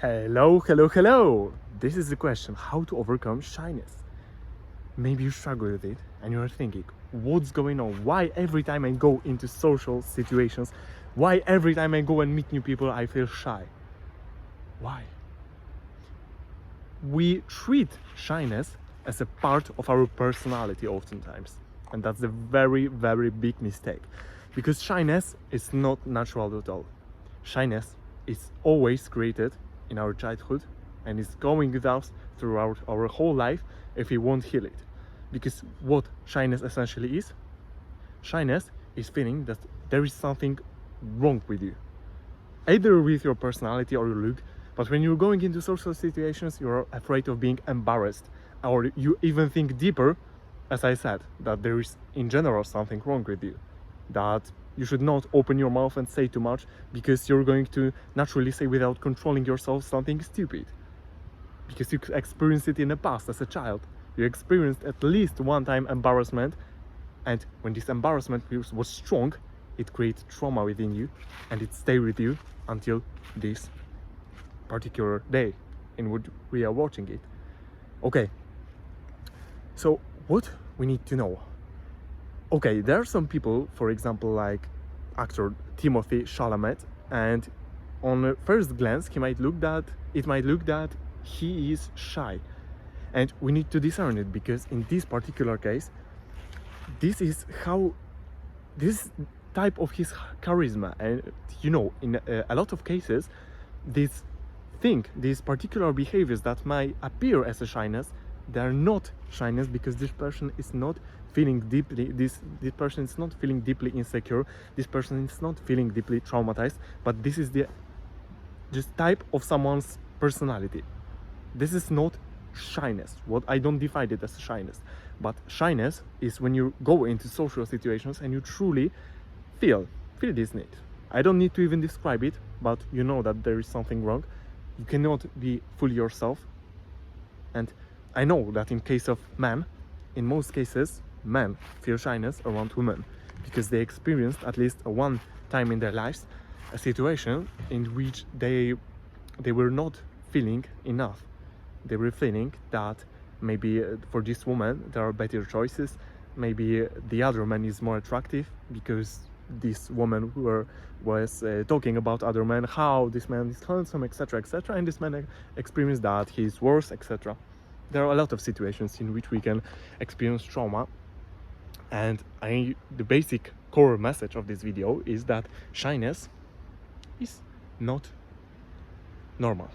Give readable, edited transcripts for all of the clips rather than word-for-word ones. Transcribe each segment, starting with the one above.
Hello, hello, hello! This is the question, how to overcome shyness. Maybe you struggle with it and you're thinking, what's going on? Why every time I go into social situations, why every time I go and meet new people I feel shy? Why? We treat shyness as a part of our personality oftentimes. And that's a very, very big mistake. Because shyness is not natural at all. Shyness is always created in our childhood and is going with us throughout our whole life if we won't heal it. Because what shyness essentially is? Shyness is feeling that there is something wrong with you. Either with your personality or your look, but when you're going into social situations, you're afraid of being embarrassed, or you even think deeper, as I said, that there is in general something wrong with you. That you should not open your mouth and say too much because you're going to naturally say without controlling yourself something stupid. Because you experienced it in the past as a child. You experienced at least one time embarrassment, and when this embarrassment was strong, it created trauma within you and it stayed with you until this particular day in which we are watching it. Okay, so what we need to know. Okay, there are some people, for example, like actor Timothy Chalamet, and on a first glance, it might look that he is shy, and we need to discern it because in this particular case, this is how this type of his charisma, and in a lot of cases, these particular behaviors that might appear as a shyness, they are not shyness because this person is not feeling deeply, this person is not feeling deeply insecure, this person is not feeling deeply traumatized, but this is the just type of someone's personality. This is not shyness. What I don't define it as shyness, but shyness is when you go into social situations and you truly feel this need. I don't need to even describe it, but you know that there is something wrong. You cannot be fully yourself. And I know that in case of men, in most cases, men feel shyness around women because they experienced at least one time in their lives a situation in which they were not feeling enough. They were feeling that maybe for this woman there are better choices, maybe the other man is more attractive because this woman was talking about other men, how this man is handsome, etc., etc., and this man experienced that he is worse, etc. There are a lot of situations in which we can experience trauma, and the basic core message of this video is that shyness is not normal.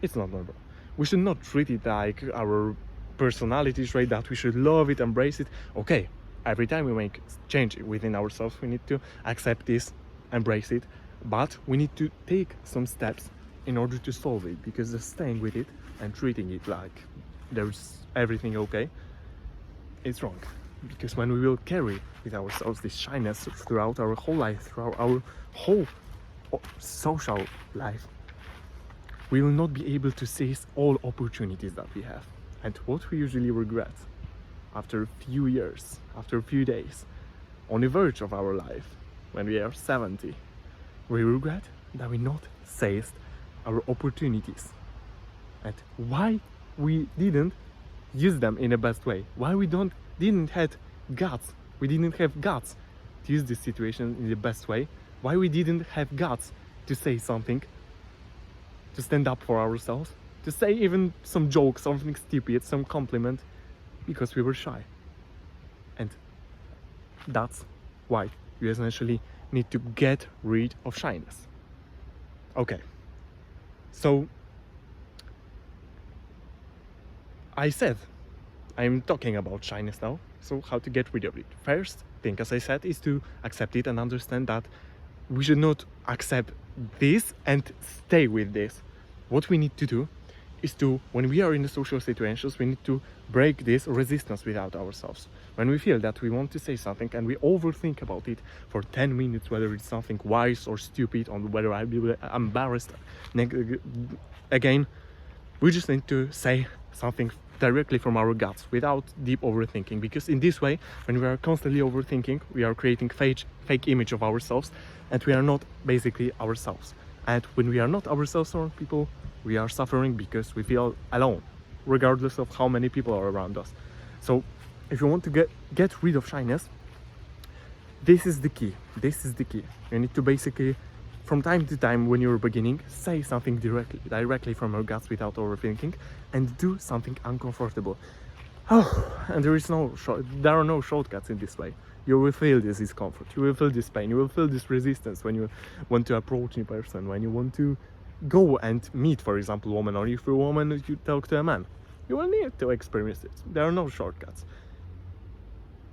It's not normal. We should not treat it like our personality trait, that we should love it, embrace it. Okay, every time we make change within ourselves, we need to accept this, embrace it, but we need to take some steps in order to solve it, because just staying with it and treating it like there's everything okay, it's wrong. Because when we will carry with ourselves this shyness throughout our whole life, throughout our whole social life, we will not be able to seize all opportunities that we have. And what we usually regret after a few years, after a few days, on the verge of our life, when we are 70, we regret that we not seized our opportunities, and why we didn't use them in the best way, why we didn't have guts to use this situation in the best way, why we didn't have guts to say something, to stand up for ourselves, to say even some joke, something stupid, some compliment, because we were shy. And that's why you essentially need to get rid of shyness. Okay, so I said I'm talking about shyness now, so how to get rid of it? First thing, as I said, is to accept it and understand that we should not accept this and stay with this. What we need to do is to, when we are in the social situations, we need to break this resistance without ourselves. When we feel that we want to say something and we overthink about it for 10 minutes, whether it's something wise or stupid, or whether I'll be embarrassed again, we just need to say something directly from our guts without deep overthinking, because in this way, when we are constantly overthinking, we are creating fake image of ourselves and we are not basically ourselves. And when we are not ourselves around people, we are suffering because we feel alone, regardless of how many people are around us. So if you want to get rid of shyness, this is the key. This is the key. You need to basically, from time to time when you're beginning, say something directly from your guts without overthinking, and do something uncomfortable. Oh, and there are no shortcuts in this way. You will feel this discomfort, you will feel this pain, you will feel this resistance when you want to approach a person, when you want to go and meet, for example, a woman, or if you're a woman, you talk to a man. You will need to experience it. There are no shortcuts.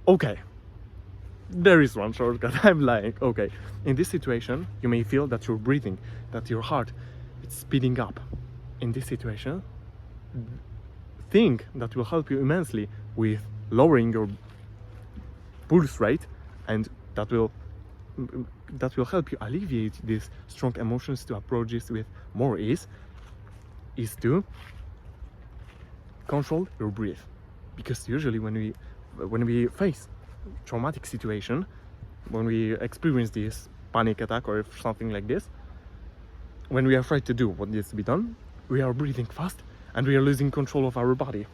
Okay, there is one shortcut. I'm lying. Okay, in this situation, you may feel that you're breathing, that your heart is speeding up. In this situation, thing that will help you immensely with lowering your pulse rate, and that will help you alleviate these strong emotions to approach this with more ease, is to control your breath. Because usually when we face traumatic situation, when we experience this panic attack or something like this, when we are afraid to do what needs to be done, we are breathing fast and we are losing control of our body.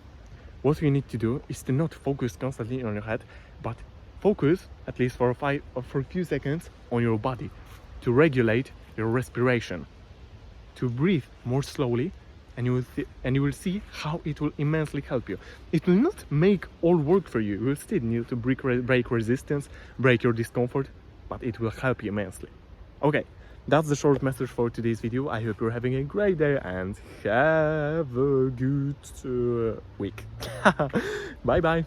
What we need to do is to not focus constantly on your head, but focus at least for a few seconds on your body, to regulate your respiration, to breathe more slowly, and you will see how it will immensely help you. It will not make all work for you. You will still need to break resistance, break your discomfort, but it will help you immensely. Okay, that's the short message for today's video. I hope you're having a great day and have a good week. Bye bye.